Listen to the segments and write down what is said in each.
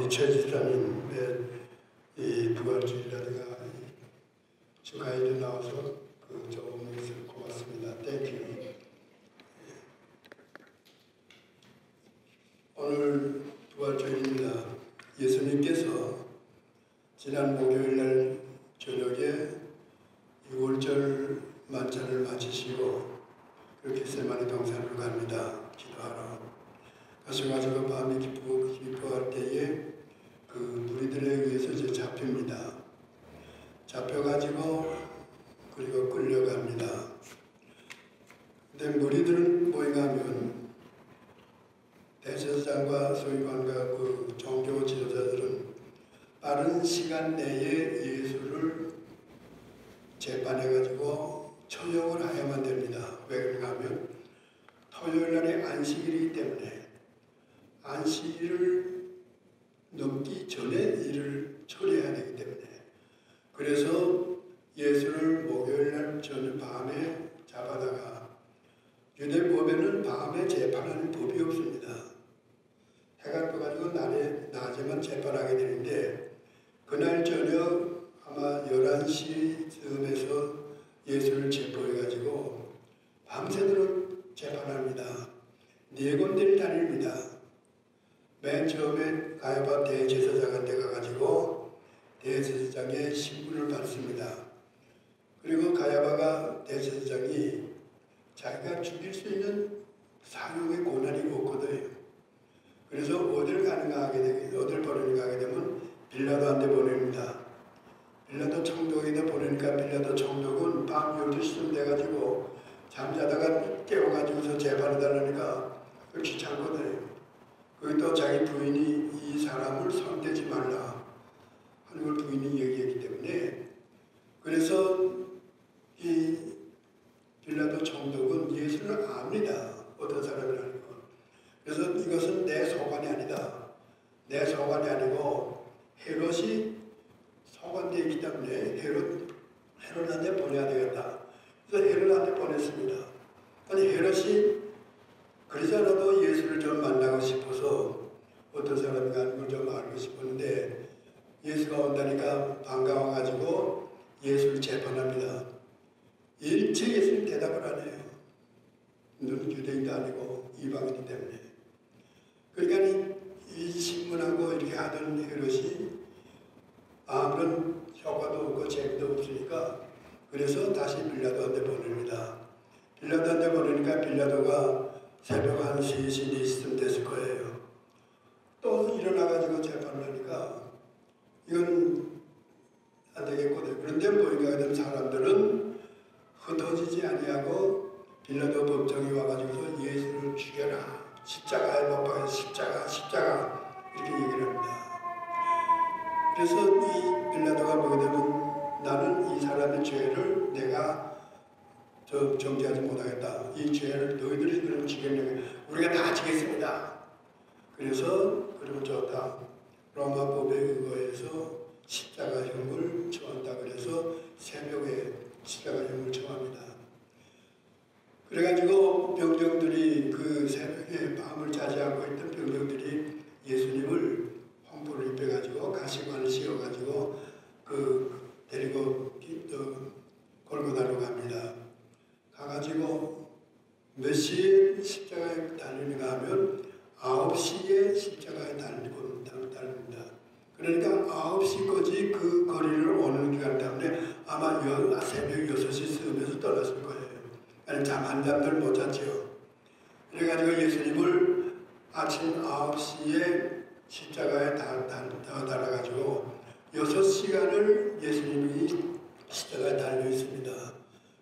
우리 최 집사님의 이 부활주일이라든가 축하일에 나와서 그 좋은 것을 고맙습니다. 땡큐. 오늘 부활주일입니다. 예수님께서 지난 목요일날 저녁에 6월절 만찬을 마치시고 그 겟세마네 동산으로 갑니다. 기도하러. 가셔가지고 밤에 기도할 때에 그 무리들에 의해서 이제 잡힙니다. 잡혀가지고 그리고 끌려갑니다. 근데 무리들은 뭐인가하면 대제사장과 서기관과 그 종교 지도자들은 빠른 시간 내에 예수를 재판해가지고 처형을 하야만 됩니다. 왜 그런가 하면 토요일날에 안식일이기 때문에 안식일을 넘기 전에 일을 처리해야 되기 때문에 그래서 예수를 목요일날 저녁 밤에 잡아다가 유대법에는 밤에 재판하는 법이 없습니다. 해가 떠가지고 낮에만 재판하게 되는데 그날 저녁 아마 11시쯤에서 예수를 체포해가지고 밤새도록 재판합니다. 4군데를 다닙니다. 맨 처음에 가야바 대제사장한테 가가지고 대제사장의 신분을 받습니다. 그리고 가야바가 대제사장이 자기가 죽일 수 있는 사형의 고난이 없거든요. 그래서 어딜 보내는가 하게 되면 빌라도한테 보냅니다. 빌라도 총독에다 보내니까 빌라도 총독은 밤 12시쯤 돼가지고 잠자다가 깨워가지고서 재판해달라니까 귀찮거든요. 거기 또 자기 부인이 이 사람을 손대지 말라 하는 걸 부인이 얘기했기 때문에 그래서 이 빌라도 총독은 예수를 압니다. 어떤 사람이라는 거. 그래서 이것은 내 소관이 아니다. 내 소관이 아니고 헤롯이 소관되어 있기 때문에 헤롯한테 보내야 되겠다. 그래서 헤롯한테 보냈습니다. 아니 헤롯이 그러지 않아도 예수를 좀 만나고 싶어서 어떤 사람인가 하는 걸 좀 알고 싶었는데 예수가 온다니까 반가워가지고 예수를 재판합니다. 일체 예수는 대답을 안 해요. 너는 유대인도 아니고 이방인이기 때문에. 그러니까 이 신문하고 이렇게 하던 헤롯이 아무런 효과도 없고 재미도 없으니까 그래서 다시 빌라도한테 보냅니다. 빌라도한테 보내니까 빌라도가 새벽 한 3시, 4시쯤 됐을 거예요. 또 일어나가지고 재판을 하니까 이건 안 되겠거든요. 그런데 뭐인가 하던 사람들은 흩어지지 아니하고 빌라도 법정에 와가지고서 예수를 죽여라. 십자가에 못 박아서 십자가 이렇게 얘기를 합니다. 그래서 이 빌라도가 보게 되면 나는 이 사람의 죄를 내가 정죄하지 못하겠다. 이 죄를 너희들이 그럼 지겠냐고 우리가 다 지겠습니다. 그래서 그러면 좋다. 로마 법에 의거해서 십자가형을 처한다. 그래서 새벽에 십자가형을 처합니다. 그래가지고 병정들이 그 새벽에 밤을 자지 않고 있던 병정들이 예수님을 홍보를 입혀가지고 가시관을 씌워가지고 데리고 골고다로 갑니다. 가가지고 몇 시에 십자가에 달리는가 하면 9시에 십자가에 달립니다. 그러니까 9시까지 그 거리를 오는 기간 때문에 아마 새벽 6시 쯤에서 떠났을 거예요. 잠 잠들 못 잤죠. 그래가지고 예수님을 아침 9시에 십자가에 달아가지고 6시간을 예수님이 십자가에 달려 있습니다.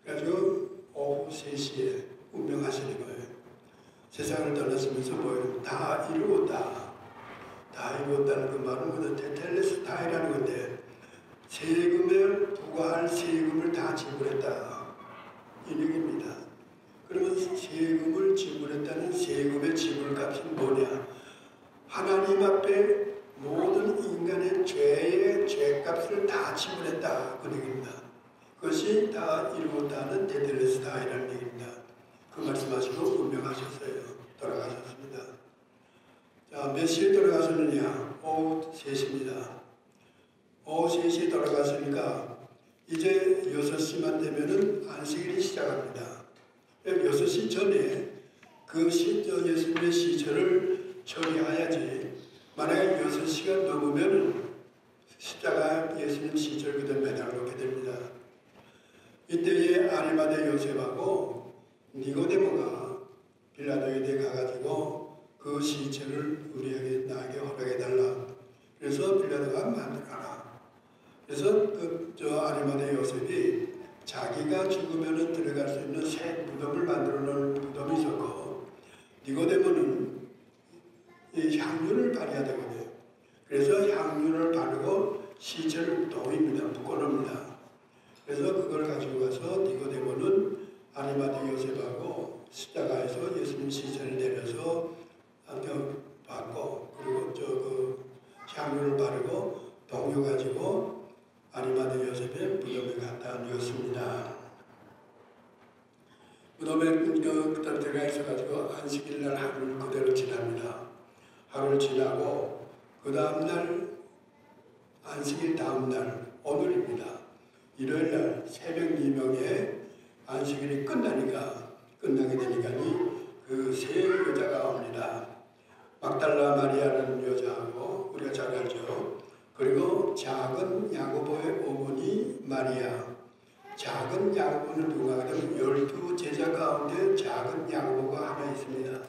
그래가지고 오후 3시에 운명하시는 거예요. 세상을 떠나시면서 뭐예요? 다 이루었다. 다 이루었다는 그 말은 뭐죠? 테텔레스타이라는 건데 세금에 부과할 세금을 다 지불했다. 이 얘기입니다. 그러면 세금을 지불했다는 세금의 지불값이 뭐냐? 하나님 앞에 모든 인간의 죄의 죄값을 다 지불했다. 그 얘기입니다. 그것이 다 이루었다는 테텔레스타이라는 얘기입니다. 그 말씀하시고 운명하셨어요. 돌아가셨습니다. 자, 몇 시에 돌아가셨느냐? 오후 3시입니다. 오후 3시에 돌아갔으니까 이제 6시만 되면은 안식일이 시작합니다. 6시 전에 그 예수님의 시체를 처리해야지. 만약에 6시가 넘으면 십자가에 예수님 시체를 그대로 매달아놓게 됩니다. 이때에 아리마대 요셉하고 니고데모가 빌라도에 가가지고 그 시체를 우리에게 나에게 허락해달라. 그래서 빌라도가 만들어라. 그래서 저 아리마대 요셉이 자기가 죽으면 들어갈 수 있는 새 무덤을 만들어 놓은 무덤이 있었고, 니고데모는 이 향유를 바르야 되거든요. 그래서 향유를 바르고 시체를 놓입니다. 묶어놓습니다. 그래서 그걸 가지고 가서 니고데모는 아리마대 요셉하고 십자가에서 예수님 시체를 내려서 받고, 그리고 그 향유를 바르고 동요 가지고 아리마대 요셉의 무덤에 갖다 놓았습니다. 무덤에 들어가 있어가지고 안식일날 하루를 그대로 지납니다. 하루를 지나고 그 다음날 안식일 다음날 오늘입니다. 일요일날 새벽 2명에 안식일이 끝나게 되니까 그 세 여자가 옵니다. 막달라 마리아라는 여자하고 우리가 잘 알죠. 그리고 작은 야고보의 어머니 마리아. 작은 야고보는 누가 하면 12제자 가운데 작은 야고보가 하나 있습니다.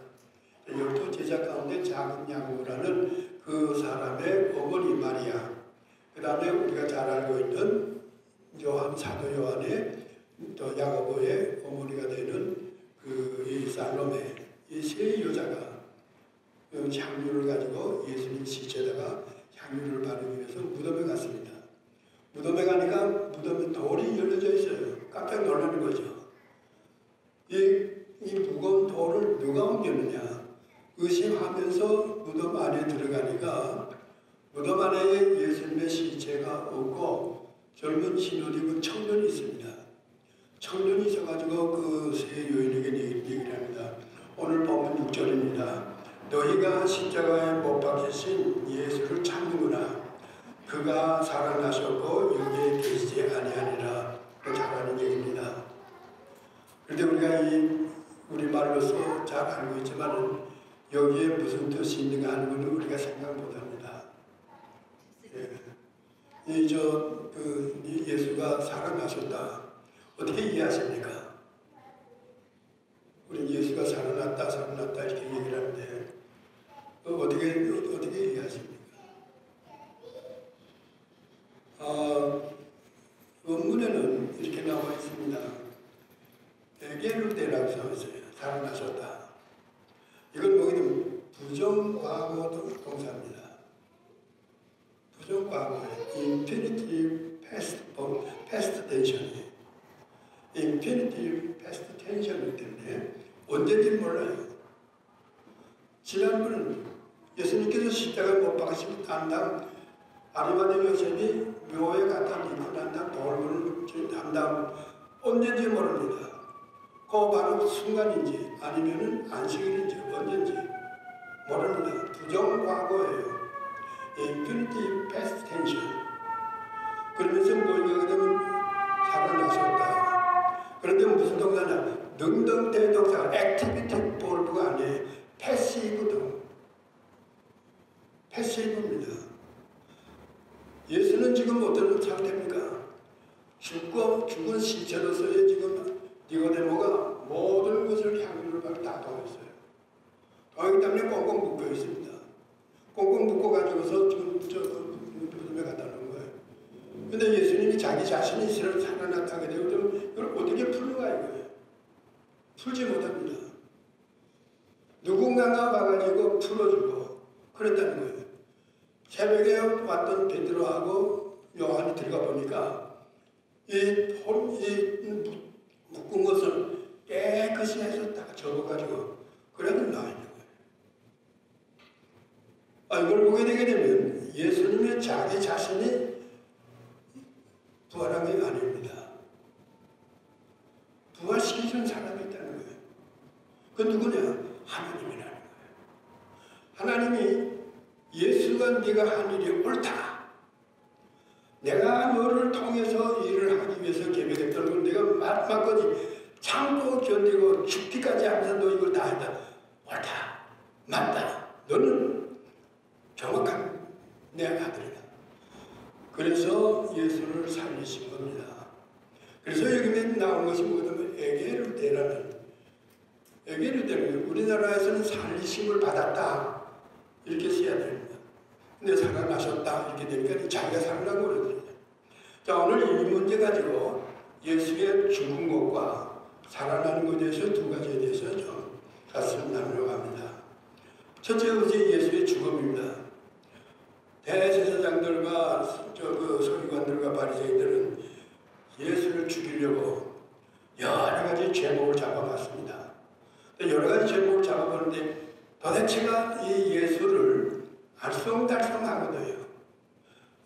12제자 가운데 작은 야고보라는 그 사람의 어머니 마리아. 그 다음에 우리가 잘 알고 있는 사도 요한의 또 야고보의 어머니가 되는 이 살로메. 이 세 여자가 향유를 가지고 예수님 시체에다가 향유를 바르기 위해서 무덤에 갔습니다. 무덤에 가니까 무덤에 돌이 열려져 있어요. 깜짝 놀라는 거죠. 이 무거운 돌을 누가 옮겼느냐 의심하면서 무덤 안에 들어가니까 무덤 안에 예수님의 시체가 없고 젊은 흰옷 입은 청년이 있습니다. 청년이 있어가지고 그 세 여인에게 얘기를 합니다. 오늘 본문 6절입니다. 너희가 십자가에 못 박히신 예수를 찾는구나. 그가 살아나셨고 여기에 계시지 아니하니라. 잘하는 얘기입니다. 그런데 우리가 우리말로서 잘 알고 있지만 여기에 무슨 뜻이 있는가 하는 것은 우리가 생각 못합니다. 예수가 살아나셨다. 어떻게 이해하십니까? 우리 예수가 살아났다 이렇게 얘기를 하는데 어떻게 이해하십니까? 원문에는 이렇게 나와 있습니다. 에게르데라고 써 있어요. 살아나셨다. 이건 뭐냐면 부정과거 동사입니다. 부정과거에 infinitive past tension이에요. infinitive past tension이기 때문에 언제인지 몰라요. 지난번 예수님께서 십자가에 못 박히시고 난 다음 아리마대 요셉이 묘에 갖다 놓고 난 다음 돌문을 한 다음 언제인지 모릅니다. 그 바로 순간인지 아니면은 안식일인지 언제인지 모릅니다. 부정과거예요. infinitive past tension. 그러면서 뭐가 되면 살아나셨다. 그런데 무슨 동사냐? 능동대동사, activity verb가 아니에요. 패시브입니다. 예수는 지금 어떤 상태입니까? 죽은 시체로서의 지금 니고데모가 모든 것을 향유를 다 더했어요. 더하기 때문에 꽁꽁 묶여 있습니다. 꽁꽁 묶어가지고서 지금 무덤에 갖다 놓은 거예요. 근데 예수님이 자기 자신이 살아났다게 되면 이걸 어떻게 풀는가 이거예요. 풀지 못합니다. 누군가가 와가지고 풀어주고 그랬다는 거예요. 새벽에 왔던 베드로하고 요한이 들어가 보니까 이 묶은 것을 깨끗이 해서 딱 접어가지고 그래도 나와 있는 거예요. 이걸 보게 되게 되면 예수님의 자기 자신이 부활한 게 아닙니다. 부활시키는 사람이 있다는 거예요. 그 누구냐? 하나님이라는 거예요. 하나님이 예수가 네가 한 일이 옳다. 내가 너를 통해서 일을 하기 위해서 계획했던 걸 내가 마지막까지 참고 견디고 죽기까지 하면서 너 이걸 다 했다. 옳다. 맞다. 너는 정확한 내 아들이다. 그래서 예수를 살리신 겁니다. 그래서 여기 나온 것이 뭐냐면 에게르 대라는, 에게르 대는 우리나라에서는 살리심을 받았다 이렇게 써야 됩니다. 근데 살아나셨다 이렇게 되니까 자기가 살아난 거거든요. 자, 오늘 이 문제 가지고 예수의 죽은 것과 살아나는 것에 대해서 두 가지에 대해서 좀 말씀을 나누려고 합니다. 첫째 것이 예수의 죽음입니다. 대제사장들과 서기관들과 바리새인들은 예수를 죽이려고 여러 가지 죄목을 잡아봤습니다. 여러 가지 죄목을 잡아봤는데 도대체가 이 예수를 알쏭달쏭하거든요.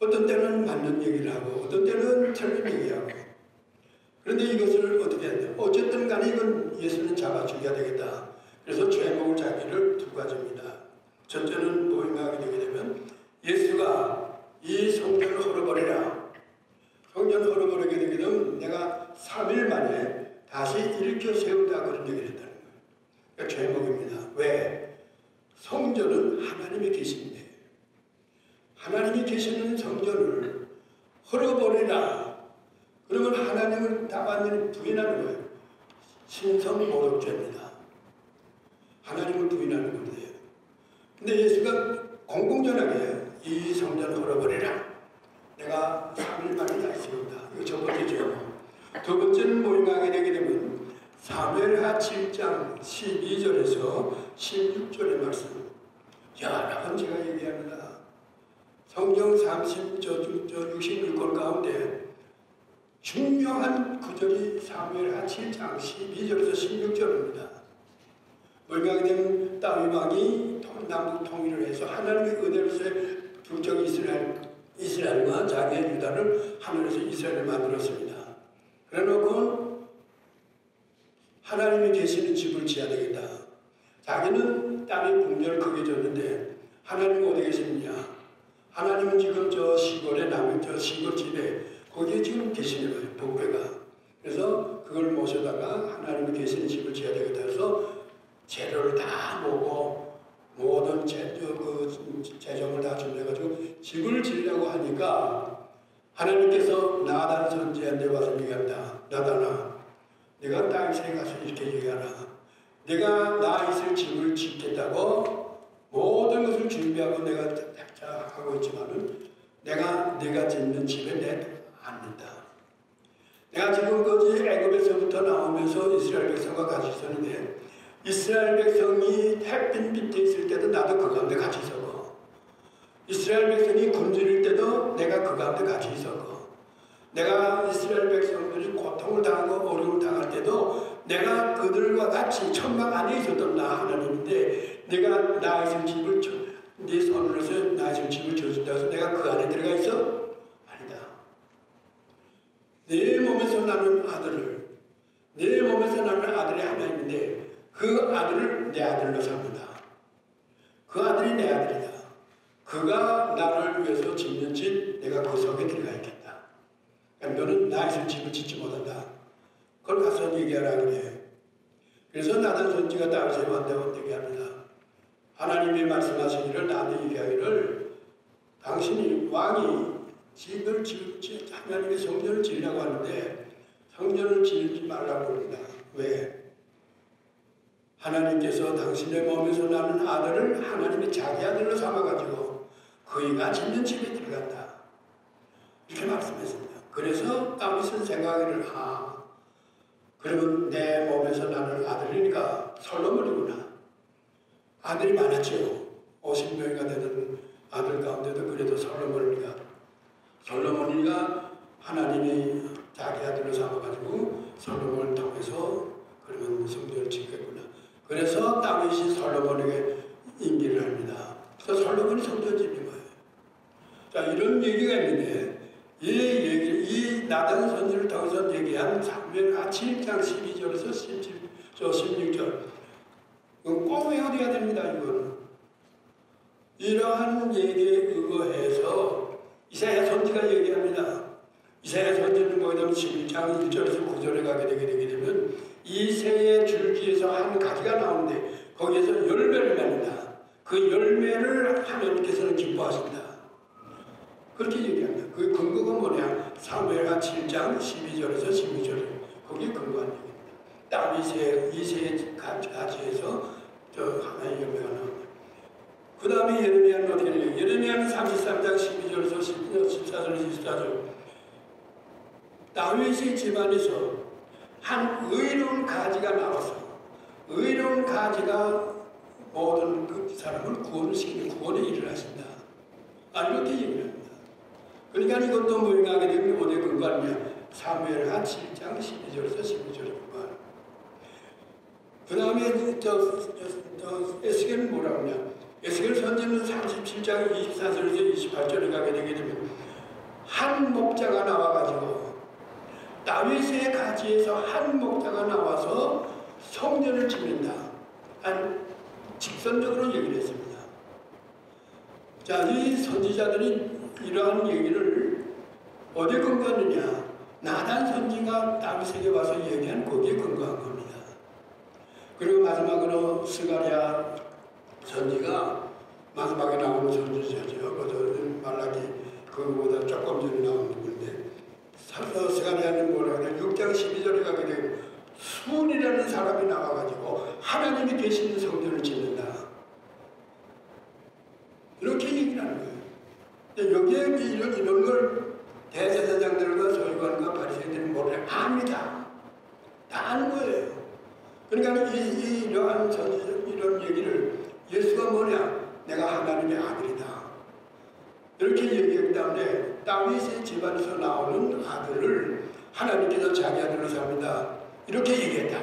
어떤 때는 맞는 얘기를 하고 어떤 때는 틀린 얘기하고. 그런데 이것을 어떻게 해야 돼요? 어쨌든 간에 이건 예수는 잡아 죽여야 되겠다. 그래서 죄목을 잡기를 두 가지입니다. 첫째는 뭐 생각하게 되게 되면 예수가 이 성전을 헐어버리라. 성전을 헐어버리게 되게 되면 내가 3일 만에 다시 일으켜 세운다 그런 얘기를 했다는 거예요. 그러니까 죄목입니다. 왜? 성전은 하나님이 계신데 하나님이 계시는 성전을 헐어버리라. 그러면 하나님을 완전히 부인하는 거예요. 신성모독죄입니다. 하나님을 부인하는 건데요. 근데 예수가 공공연하게 이 성전을 헐어버리라. 내가 3일 만에 다시 세운다. 이거 첫 번째 죄목. 두 번째는 모임하게 되게 되면 사무엘하 7장 12절에서 16절의 말씀. 여러 번 제가 얘기합니다. 성경 66권 가운데 중요한 구절이 사무엘하 7장 12절에서 16절입니다. 모임하게 되면 다윗 왕이 남북 통일을 해서 하나님의 은혜로서의 북쪽 이스라엘과 자기의 유다를 하늘에서 이스라엘을 만들었습니다. 그래놓고 하나님이 계시는 집을 지어야 되겠다. 자기는 땅에 궁전을 크게 줬는데 하나님은 어디 계시느냐? 하나님은 지금 저 시골에 남은 저 시골 집에 거기에 지금 계시는 거예요. 복배가. 그래서 그걸 모셔다가 하나님이 계시는 집을 지어야 되겠다 해서 재료를 다 모으고 모든 재정을 다 준비해가지고 집을 지으려고 하니까 하나님께서 나단 선지자한테 와서 얘기한다. 나단아, 네가 땅에 가서 이렇게 얘기하라. 내가 나 있을 집을 짓겠다고 모든 것을 준비하고 내가 하고 있지만은 네가 짓는 집에 내가 앉는다. 내가 지금 거기 애굽에서부터 나오면서 이스라엘 백성과 같이 있었는데 이스라엘 백성이 햇빛 밑에 있을 때도 나도 그 가운데 같이 있었고 이스라엘 백성이 굶주릴 때도 내가 그 가운데 같이 있었고 내가 이스라엘 백성들이 고통을 당하고 어려움을 당할 때도 내가 그들과 같이 천막 안에 있었던 나 하나님인데 내가 나 있을 집을 네 손으로 해서 나 있을 집을 지어준다 해서 내가 그 안에 들어가 있어? 아니다. 내 몸에서 나는 아들을 내 몸에서 나는 아들이 하나 있는데 그 아들을 내 아들로 삼는다. 그 아들이 내 아들이다. 그가 나를 위해서 짓는 집 내가 그 속에 들어가 있겠다. 그러니까 너는 나 있을 집을 짓지 못한다. 그걸 가서 얘기하라 그래. 그래서 나단 선지가 다윗에게 왔다고 얘기합니다. 하나님이 말씀하시기를 나한테 얘기하기를 당신이 왕이 집을 하나님의 성전을 지으려고 하는데 성전을 지으지 말라고 합니다. 왜? 하나님께서 당신의 몸에서 나는 아들을 하나님의 자기 아들로 삼아가지고 그이가 짓는 집에 들어간다. 이렇게 말씀했습니다. 그래서 다윗은 생각하기를 그러면 내 몸에서 나는 아들이니까 솔로몬이구나. 아들이 많았죠. 50명이가 되던 아들 가운데도 그래도 솔로몬이가 하나님이 자기 아들로 삼아가지고 솔로몬을 통해서 그러면 성전을 짓겠구나. 그래서 다윗이 솔로몬에게 임기를 합니다. 그래서 솔로몬이 성전 짓는 거예요. 자, 이런 얘기가 있는데 이 나단 선지를 통해서 얘기한 사무엘하 7장 12절에서 16절 꼭 외워둬야 됩니다. 이거는 이러한 얘기 이사야 선지가 얘기합니다. 이사야 선지는 뭐냐면 11장 1절에서 9절에 가게 되게 되면 이 새의 줄기에서 한 가지가 나오는데 거기에서 열매를 맺는다. 그 열매를 하나님께서는 기뻐하신다. 그렇게 얘기합니다. 그 근거가 뭐냐? 사무엘하 7장 12절에서 16절 거기에 근거한 얘기입니다. 다윗의 이새의 가지에서 하나의 열매가 나옵니다. 그 다음에 예레미야는 어떻게 되냐? 예레미야는 33장 12절에서 14절에서 14절 다윗의 집안에서 한 의로운 가지가 나와서 의로운 가지가 모든 그 사람을 구원을 시키는 구원의 일을 하신다. 이렇게 얘기를 합니다. 그러니까 이것도 모형하게 되면 어디에 근거하느냐? 사무엘하 7장 12절에서 15절에 근거하는. 그 다음에 에스겔은 뭐라고 하냐? 에스겔 선지는 37장 24절에서 28절에 가게 되게 되면 한 목자가 나와가지고 다윗의 가지에서 한 목자가 나와서 성전을 짓는다. 직선적으로 얘기를 했습니다. 자, 이 선지자들이 이러한 얘기를 어디에 근거하느냐? 나단 선지가 다윗에게 와서 얘기한 거기에 근거한 겁니다. 그리고 마지막으로 스가랴 선지가 마지막에 나오는 선지자죠. 말라기 그거보다 조금 전에 나오는 건데 스가랴는 뭐라고 해요? 6장 12절에 가게 되고 수은이라는 사람이 나와가지고 하나님이 계시는 성전을 짓는다. 이렇게 얘기를 하는 거예요. 근데 여기에 이런 걸 대제사장들과 서기관과 바리새인들은 뭐래? 압니다. 다 아는 거예요. 그러니까 이러한 이런 얘기를 예수가 뭐냐? 내가 하나님의 아들이다. 이렇게 얘기했기 때문에 다윗의 집안에서 나오는 아들을 하나님께서 자기 아들로 삼는다. 이렇게 얘기했다.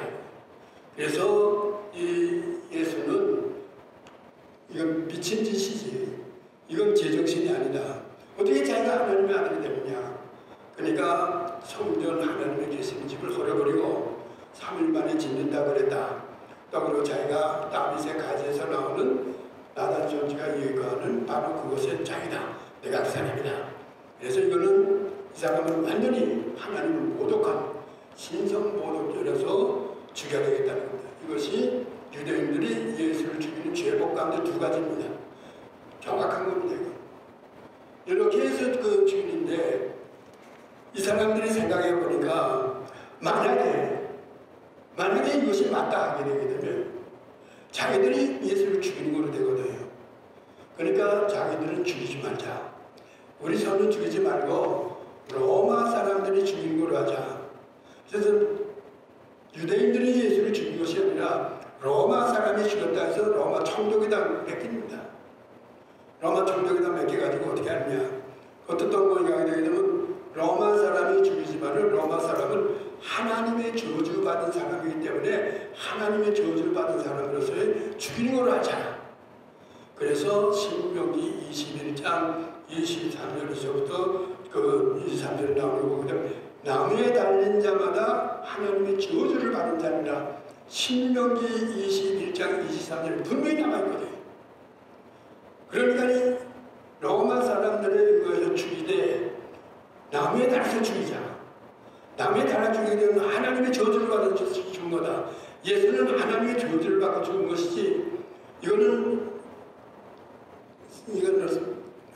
그래서 이 예수는 이건 미친 짓이지. 이건 제정신이 아니다. 어떻게 자기가 하나님의 아들이 되느냐. 그러니까 성전 하나님의 계시는 집을 버려버리고 3일 만에 짓는다 그랬다. 또 그리고 자기가 다윗의 가지에서 나오는 나단 선지가 예거하는 바로 그것의 자기다. 내가 그 사람이다. 그래서 이거는 이 사람은 완전히 하나님을 모독한 신성모독죄라서 죽여야 되겠다는 겁니다. 이것이 유대인들이 예수를 죽이는 죄복 가운데 두 가지입니다. 정확한 겁니다. 이렇게 해서 그 죽이는데 이 사람들이 생각해 보니까 만약에 이것이 맞다 하게 되게 되면 자기들이 예수를 죽이는 걸로 되거든요. 그러니까 자기들은 죽이지 말자. 우리 서는 죽이지 말고 로마 사람들이 죽이는 걸로 하자. 그래서 유대인들이 예수를 죽인 것이 아니라 로마 사람이 죽였다 해서 로마 총독에다 맡깁니다. 로마 총독에다 맡겨가지고 어떻게 하느냐. 어떤 동거가 되게 되면 로마 사람이 죽이지만은 로마 사람은 하나님의 저주받은 사람이기 때문에 하나님의 저주를 받은 사람으로서의 죽이는 걸로 하자. 그래서 신명기 21장 23절에서부터 그 23절에 나오는 거거든요. 나무에 달린 자마다 하나님의 저주를 받은 자니라. 신명기 21장 23절에 분명히 나와있거든요. 그러니까 로마 사람들의 그것을 죽이되 나무에 달아서 죽이자. 나무에 달아 죽이게 되면 하나님의 저주를 받아 죽은 거다. 예수는 하나님의 저주를 받아 죽은 것이지 이거는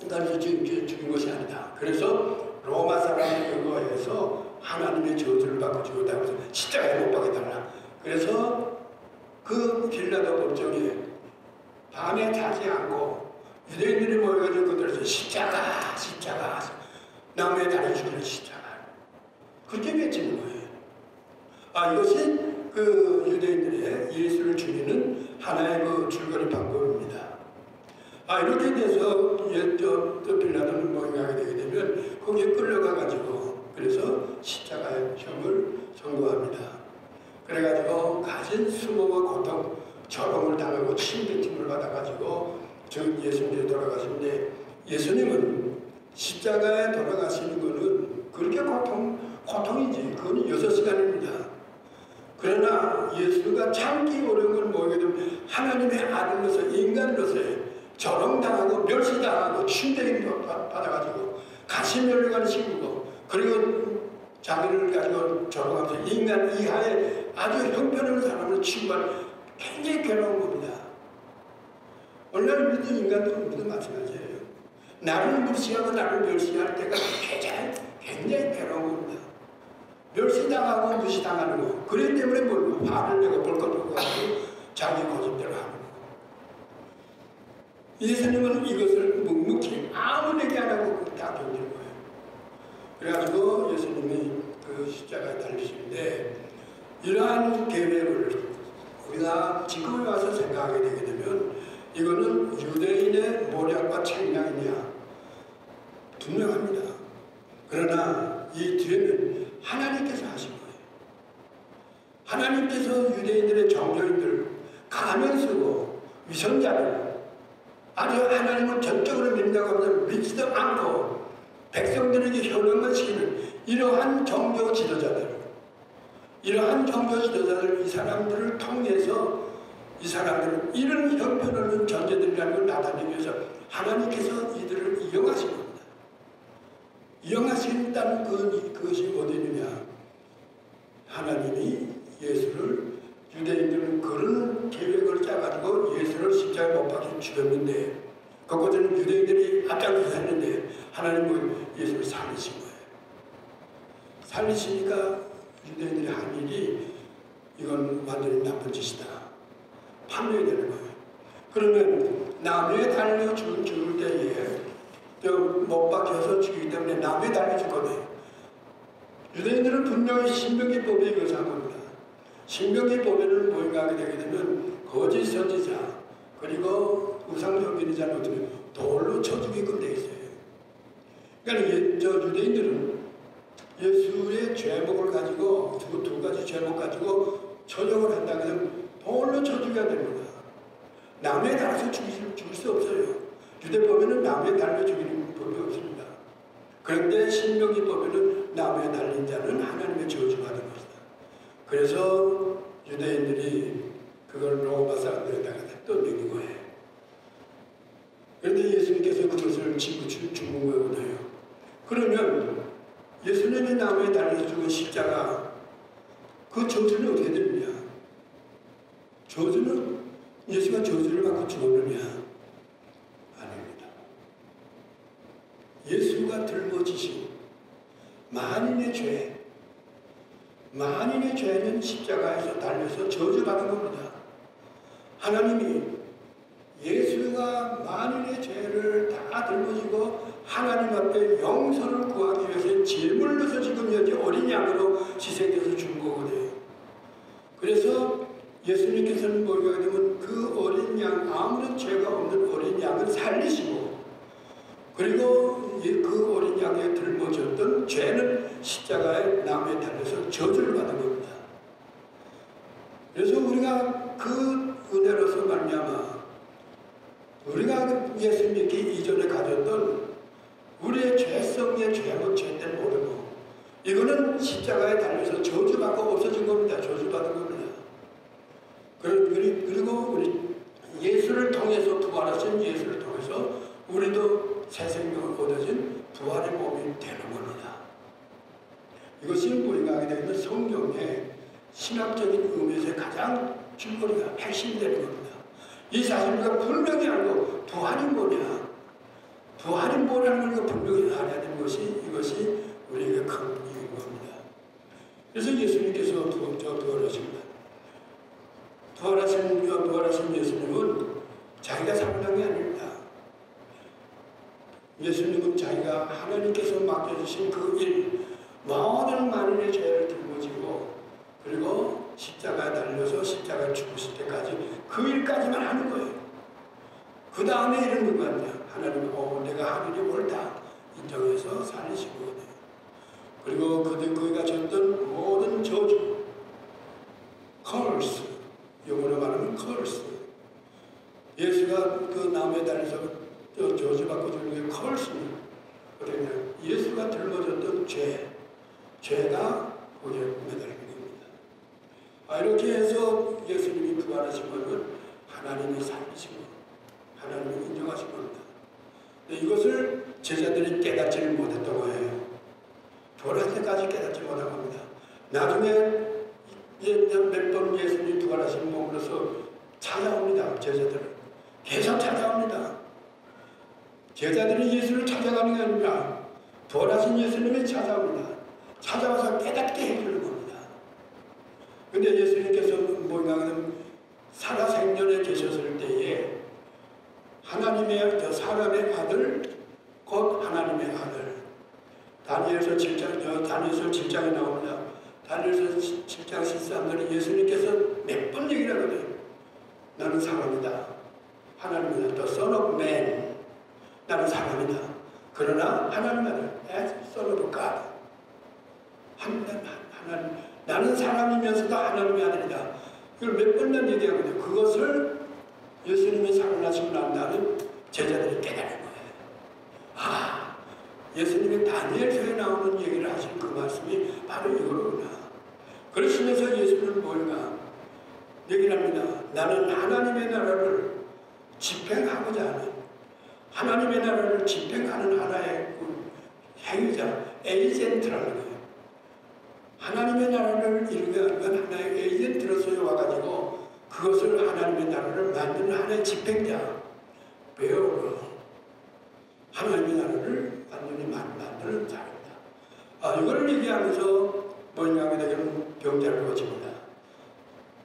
달아서 죽인 것이 아니다. 그래서 로마 사람의 그거에서 하나님의 저주를 받고 죽었다고 해서 십자가에 못 박아달라. 그래서 그 빌라도 법정에 밤에 자지 않고 유대인들이 모여가지고 그들에서 십자가 나무에 달아 죽이는 십자가 그렇게 외치는 거예요. 이것이 그 유대인들의 예수를 죽이는 하나의 그 줄거리 방법입니다. 이렇게 돼서 또 빌라도는 모임하게 되게 되면 거기에 끌려가가지고 그래서 십자가의 형을 선고합니다. 그래가지고 가진 수모와 고통, 저롱을 당하고 침뱉음을 받아가지고 예수님이 돌아가시는데 예수님은 십자가에 돌아가시는 것은 그렇게 고통이지. 그건 6시간입니다. 그러나 예수가 참기 어려운 걸 뭐게 되면 하나님의 아들로서 인간으로서의 저롱당하고 멸시당하고 침뱉임 받아가지고 가시멸류관 신고, 그리고 자기를 가지고 조롱하면서 인간 이하의 아주 형편없는 사람을 취급할 굉장히 괴로운 겁니다. 오늘날 믿는 인간도 우리도 마찬가지예요. 나를 무시하고 나를 멸시할 때가 굉장히 괴로운 겁니다. 멸시당하고 무시당하는 거. 그렇기 때문에 뭘 화를 내고 볼 것도 없고 자기 고집대로 하는 거. 예수님은 이것을 묵묵히 아무 얘기 안 하고 다 견디는 거예요. 그래가지고 예수님이 그 십자가에 달리시는데, 이러한 계획을 우리가 지금에 와서 생각하게 되게 되면 이거는 유대인의 모략과 책략이냐 분명합니다. 그러나 이 뒤에는 하나님께서 하신 거예요. 하나님께서 유대인들의 종교인들, 가면 쓰고 위선자들, 아주 하나님을 전적으로 믿는다고 하면서 믿지도 않고 백성들에게 현혹만 시키는 이러한 종교 지도자들, 이 사람들을 통해서 이 사람들은 이런 형편없는 존재들이라는 걸 나타내기 위해서 하나님께서 이들을 이용하신 겁니다. 이용하신다는 그것이 어디 있느냐? 하나님이 예수를, 유대인들은 그런 계획을 짜가지고 예수를 십자가에 못 박혀 죽였는데, 그것은 유대인들이 앞장서서 했는데 하나님은 예수를 살리신 거예요. 살리시니까 유대인들이 한 일이 이건 완전히 나쁜 짓이다, 판명이 되는 거예요. 그러면 나무에 달려 죽을 때에 못 박혀서 죽이기 때문에 나무에 달려 죽거든요. 유대인들은 분명히 신명기법에 이것을 한 겁니다. 신명기법에는 뭐인가 하게 되게 되면 거짓 선지자, 그리고 우상숭배자는 어떻게 돌로 쳐 죽이게끔 되어 있어요. 그러니까 유대인들은 예수의 죄목을 가지고 두 가지 죄목 가지고 처형을 한다면 돌로 쳐 죽여야 됩니다. 나무에 달아서 죽일 수 없어요. 유대법에는 나무에 달려 죽이는 법이 없습니다. 그런데 신명기법에는 나무에 달린 자는 하나님의 저주받은 것이다. 그래서 유대인들이 그걸 로마 사람들에다가 또 먹인 거예요. 그런데 예수님께서 그것을 지고 죽은 거거든요. 그러면 예수님이 나무에 달려 죽은 십자가, 그 저주는 어떻게 됩니까? 저주는 예수가 저주를 받고 죽었느냐? 아닙니다. 예수가 들고지신 만인의 죄는 십자가에서 달려서 저주받은 겁니다. 하나님이 예수가 만인의 죄를 다 들고지고 하나님 앞에 용서를 구하기 위해서 제물로서 지금 여기 어린 양으로 희생돼서 준 거거든요. 그래서 예수님께서는 뭐가 되면 그 어린 양, 아무런 죄가 없는 어린 양을 살리시고, 그리고 그 어린 양에 들모졌던 죄는 십자가에 나무에 달려서 저주를 받은 겁니다. 그래서 우리가 그 은혜로서 말미암아 우리가 예수 믿기 이전에 가졌던 우리의 죄성의 죄는 죄때 모르고, 이거는 십자가에 달려서 저주받고 없어진 겁니다. 저주받은 겁니다. 그리고 우리 예수를 통해서, 부활하신 예수를 통해서 우리도 새 생명을 얻어진 부활의 몸이 되는 겁니다. 이것이 우리가 하게 되는 성경의 신학적인 의미에서 가장 줄거리가 핵심이 되는 겁니다. 이 사실을 우리가 분명히 알고 부활이 뭐냐, 부활이 뭐라는 걸 분명히 알아야 되는 것이, 이것이 우리에게 큰 이유인 겁니다. 그래서 예수님께서 부활하십니다. 부활하신 예수님은 자기가 살아난 게 아닙니다. 예수님은 자기가 하나님께서 맡겨주신 그 일, 모든 만인의 죄를 들고지고, 그리고 십자가에 달려서 십자가에 죽으실 때까지 그 일까지만 하는 거예요. 그 다음에 일은 누구냐? 하나님은 내가 하늘이 옳다 인정해서 살리신 거거든요. 그리고 그가 졌던 모든 저주, curse, 영어로 말하면 curse, 예수가 그 나무에 달려서 저주받고 죽는 게 curse입니다. 그러냐, 예수가 들어졌던 죄가 거기에 매달린 겁니다. 이렇게 해서 예수님이 부활하신 것은 하나님이 살리신 것, 하나님이 인정하신 겁니다. 이것을 제자들이 깨닫지를 못했던 거예요. 부활할 때까지 깨닫지 못한 겁니다. 나중에 몇 번 예수님이 부활하신 몸으로서 찾아옵니다. 제자들은 계속 찾아옵니다. 제자들이 예수를 찾아가는 게 아니라 부활하신 예수님이 찾아옵니다. 찾아와서 깨닫게 해주는 겁니다. 근데 예수님께서 뭐냐 살아생전에 계셨을 때에 하나님의 사람의 아들 곧 하나님의 아들 다니엘서 7장에 나옵니다. 다니엘서 7장 13절에 예수님께서 몇 번 얘기를 하거든요. 나는 사람이다. 하나님이다. The Son of Man. 나는 사람이다. 그러나 하나님의 아들 as Son of God. 하나님, 나는 사람이면서도 하나님의 아들이다. 이걸 몇 번이나 얘기하거든요. 그것을 예수님이 살아나시고 난 다음에 제자들이 깨달은 거예요. 아, 예수님이 다니엘서에 나오는 얘기를 하신 그 말씀이 바로 이거로구나. 그러시면서 예수님은 뭘까? 얘기를 합니다. 나는 하나님의 나라를 집행하고자 하는 하나님의 나라를 집행하는 하나의 행위자, 에이전트라는 거예요. 하나님의 나라를 이루는 하나의 에이전트로서 와가지고 그것을 하나님의 나라를 만드는 하나의 집행자, 배우로 하나님의 나라를 완전히 만드는 자입니다. 이걸 얘기하면서 뭐냐면 되면 병자를 고칩니다.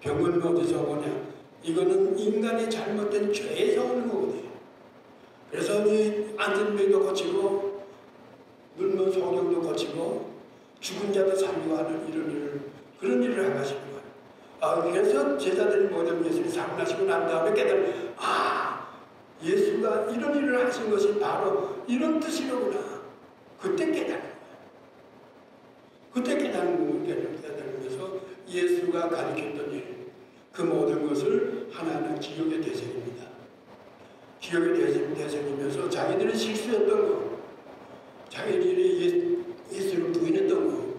병은 어디서 오냐? 이거는 인간의 잘못된 죄에서 오는 거거든요. 그래서 이 안전병도 고치고 눈먼 소경도 고치고 죽은 자도 살리고 하는 이런 일을 그런 일을 하시는 거예요. 그래서 제자들이 뭐냐면 예수님이 살아나시고 난 다음에 깨달은 예수가 이런 일을 하신 것이 바로 이런 뜻이로구나. 그때 깨달은 거예요. 그때 깨달으면서 예수가 가르쳤던 일, 그 모든 것을 하나하나 기억의 대상입니다. 기억의 대상이면서 자기들이 실수했던 것, 자기들이 예수를 부인했던 것,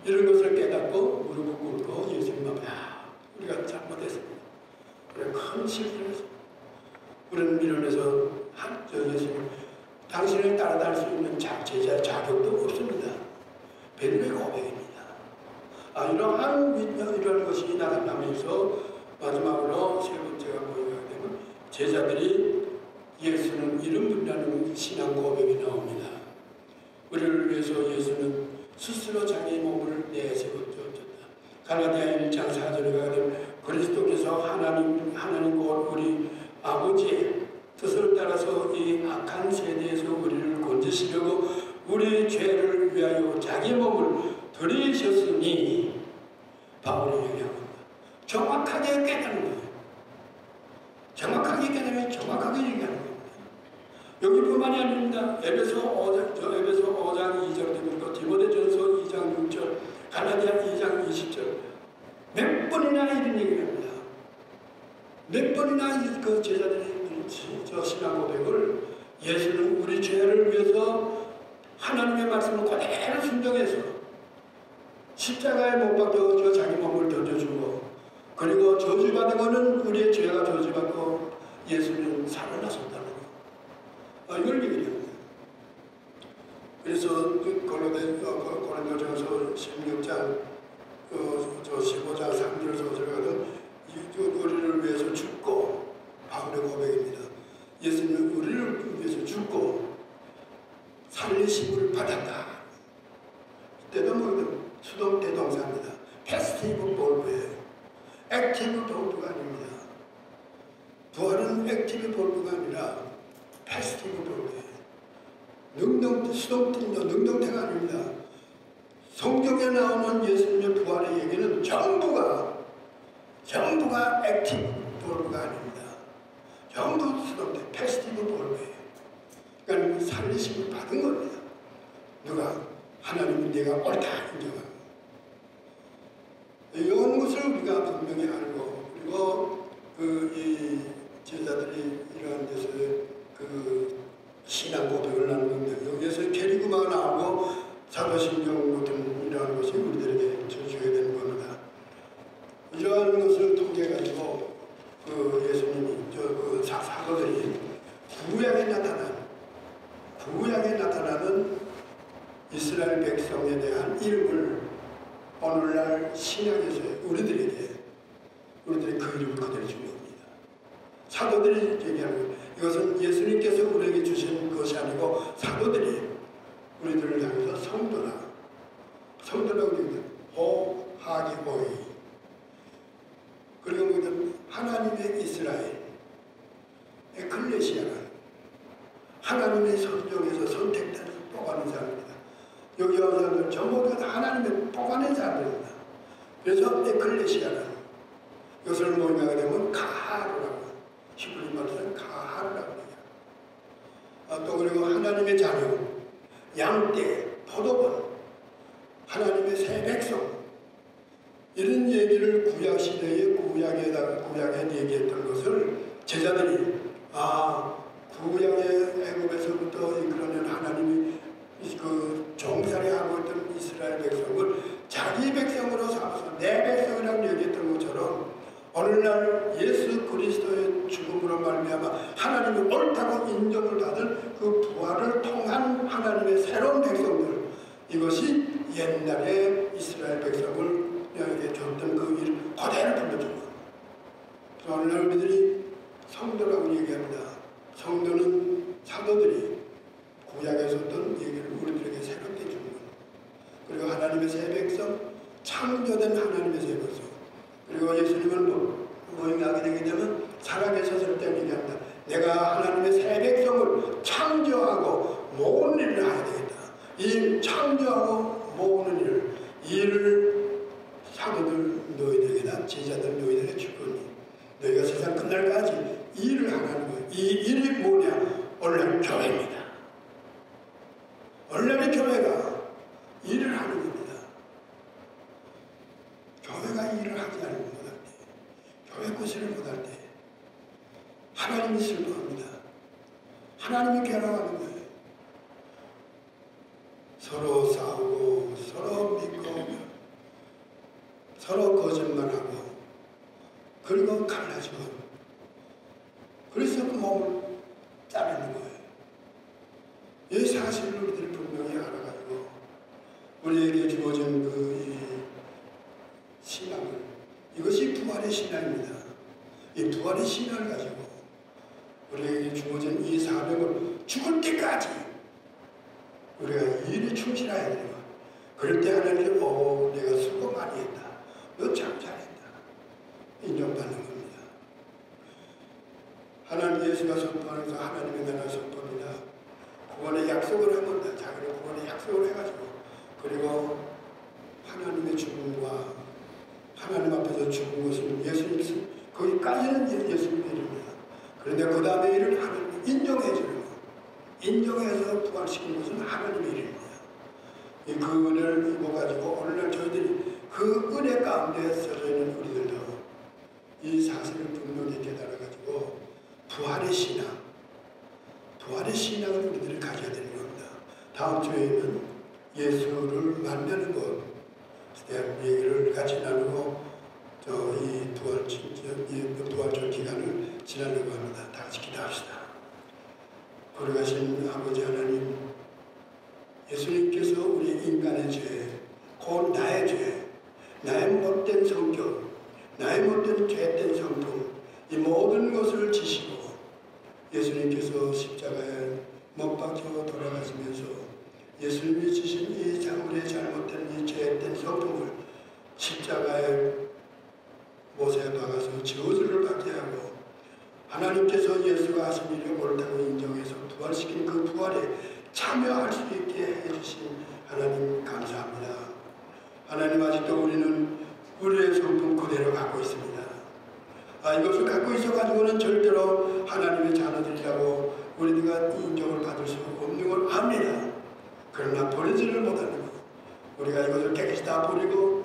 이런 것을 깨닫고 무릎을 꿇고 예수님 앞에 우리가 잘못했습니다. 우리가 큰 실수를 했습니다. 우리는 미련해서 예수님 당신을 따라다닐 수 있는 제자의 자격도 없습니다. 베드로의 고백입니다. 이러한 것이 나타나면서 마지막으로 세 번째가 뭐가 되면 제자들이 예수는 이런 분이라는 신앙 고백이 나옵니다. 우리를 위해서 예수는 스스로 자기 몸을 내세웠다. 갈라디아 1장 4절에 가면 그리스도께서 하나님 곧 우리 아버지의 뜻을 따라서 이 악한 세대에서 우리를 건지시려고 우리 죄를 위하여 자기 몸을 들이셨으니 바울이 얘기합니다. 정확하게 깨닫는 거예요. 정확하게 깨달으면 정확하게 얘기하는 겁니다. 여기뿐만이 아닙니다. 에베소 5장 2절, 디모데전서 2장 6절, 갈라디아 2장 20절 몇 번이나 이런 얘기를 합니다. 몇 번이나 그 제자들이 저 신앙 고백을 예수는 우리 죄를 위해서 하나님의 말씀을 그대로 순종해서 십자가에 못 박혀 자기 몸을 던져주고 그리고 저주받은 것은 우리의 죄가 저주받고 예수는 살아나셨다는 거. 이걸 얘기를 합니다. 그래서 고린도전서 16장 15장 3절 4절 가든 우리를 위해서 죽고 바울의 고백입니다. 예수님은 우리를 위해서 죽고 살리심을 받았다. 이때도 뭐 수동 대동사입니다. 패시티브 볼브예요. 액티브 볼브가 아닙니다. 부활은 액티브 볼브가 아니라 패시티브 볼브예요. 능동태가 아닙니다. 성경에 나오는 예수님의 부활의 얘기는 전부가 액티브 볼브가 아닙니다. 전부 수동태, 패시티브 볼브예요. 그러니까 살리심을 받은 겁니다. 누가? 하나님은 내가 옳다 인정하고 이런 것을 우리가 분명히 알고 그리고 이 제자들이 이러한 데서 신앙 고백을 나누는데 여기에서 캐리그마가 나오고 사도신경 같은 이러한 것이 우리들에게 줘야 되는 겁니다. 이러한 것을 통해 가지고 예수님이 사도들이 구약에 구약에 나타나는 이스라엘 백성에 대한 이름을 오늘날 신약에서 우리들이 그 이름을 그대로 준 겁니다. 사도들이 얘기하는 거예요. 이것은 예수님께서 우리에게 주신 것이 아니고 사도들이 우리들을 향해서 성도라고 얘기합니다. 하기보이. 그리고 뭐든 하나님의 이스라엘, 에클레시아는 하나님의 선정에서 선택된 뽑아낸 사람입니다. 여기 온 사람들 전부 다 하나님의 뽑아낸 사람들입니다. 그래서 에클레시아는 이것을 모임하게 되면 가하루라고, 히브리 말로는 가하루라고 해요. 또 그리고 하나님의 자녀, 양떼, 포도원, 하나님의 새 백성, 이런 얘기를 구약시대에 구약에 얘기했던 것을 제자들이 구약의 애굽에서부터 그러는 하나님이 그 종살이하고 있던 이스라엘 백성을 자기 백성으로 삼아서 내 백성이라고 얘기했던 것처럼 오늘날 예수 그리스도의 죽음으로 말미암아 하나님이 옳다고 인정을 받은 그 부활을 통한 하나님의 새로운 백성들, 이것이 옛날에 이스라엘 백성을 여기에 줬던 그 일 그대로 불러준 거. 오늘날 우리들이 성도라고 얘기합니다. 성도는 사도들이 구약에서 어떤 얘기를 우리들에게 새롭게 주는 것. 그리고 하나님의 새 백성, 창조된 하나님의 새 백성. 그리고 예수님은 모임하게 되게 되면 살아계셨을 때 얘기합니다. 내가 하나님의 새 백성을 창조하고 모으는 일을 해야 되겠다. 이 창조하고 모으는 일을 사도들 너희들에게나 제자들 너희들에게 주거니 너희가 세상 끝날까지 이 일을 하는 거예요. 이 일이 뭐냐? 오늘날 교회입니다. 오늘날의 교회가 일을 하는 겁니다. 교회가 일을 하지 않으면 못할 때, 교회 구실을 못할 때 하나님이 슬퍼합니다. 하나님이 괴로워하는 거예요. 서로 싸우고 서로 믿고 서로 거짓말하고 그리고 갈라지고 그래서 그 몸을 자르는 거예요. 이 사실을 우리들이 분명히 알아가지고 우리에게 주어진 그 신앙을, 이것이 부활의 신앙입니다. 이 부활의 신앙을 가지고 우리에게 주어진 이 사명을 죽을 때까지 우리가 일에 충실해야 돼요. 그럴 때 하나님이 내가 수고 많이 했다. 너 참 잘했다. 인정받는 겁니다. 하나님 예수가 선포하면서 하나님의 나라 선포입니다. 구원의 약속을 한 겁니다. 자기는 구원의 약속을 해가지고 그리고 하나님의 죽음과 하나님 앞에서 죽은 것은 예수님, 거기까지는 예수님의 일입니다. 그런데 그 다음에 일을 하나님이 인정해 주는 것, 인정해서 부활시킨 것은 하나님의 일입니다. 그 은혜를 입어가지고 오늘날 저희들이 그 은혜 가운데 써져 있는 우리들도 이 사실을 분명히 깨달아가지고 부활의 신앙을 우리들이 가져야 되는 겁니다. 다음 주에는 예수를 만나는 것 대한 얘기를 같이 나누고 이 부활절 기간을 지나려고 합니다. 다 같이 기도합시다. 거룩하신 아버지 하나님, 예수님께서 우리 인간의 죄, 곧 나의 죄, 나의 못된 성격, 나의 못된 죄된 성품, 이 모든 것을 지시고 예수님께서 십자가에 못 박혀 돌아가시면서 예수님이 지신 이 우리의 잘못된 이 죄된 성품을 십자가에 못에 박아서 저주를 받게 하고 하나님께서 예수가 하신 일이 옳다고 인정해서 부활시킨 그 부활에 참여할 수 있게 해주신 하나님 감사합니다. 하나님, 아직도 우리는 우리의 성품 그대로 갖고 있습니다. 이것을 갖고 있어가지고는 절대로 하나님의 자녀들이라고 우리가 인정을 받을 수 없는 걸 압니다. 그러나 버리지를 못하는 것, 우리가 이것을 깨끗이 다 버리고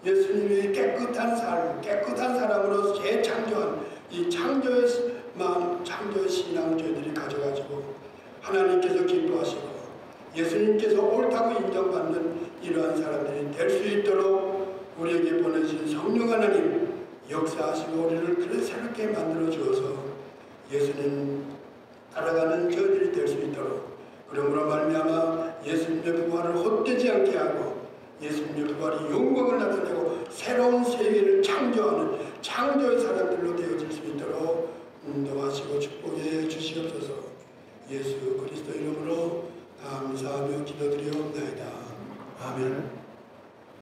예수님이 깨끗한 삶, 깨끗한 사람으로 재창조한 이 창조의 마음, 창조의 신앙을 저희들이 가져가지고 하나님께서 기뻐하시고 예수님께서 옳다고 인정받는 이러한 사람들이 될 수 있도록 우리에게 보내신 성령 하나님 역사하시고 우리를 그래 새롭게 만들어 주어서 예수님 따라가는 저희들이 될 수 있도록 그러므로 말미암아 예수님의 부활을 헛되지 않게 하고 예수님의 부활이 영광을 나타내고 새로운 세계를 창조하는 창조의 사람들로 되어질 수 있도록 인도하시고 축복해 주시옵소서. 예수 그리스도 이름으로 감사하며 기도드리옵나이다. 아멘.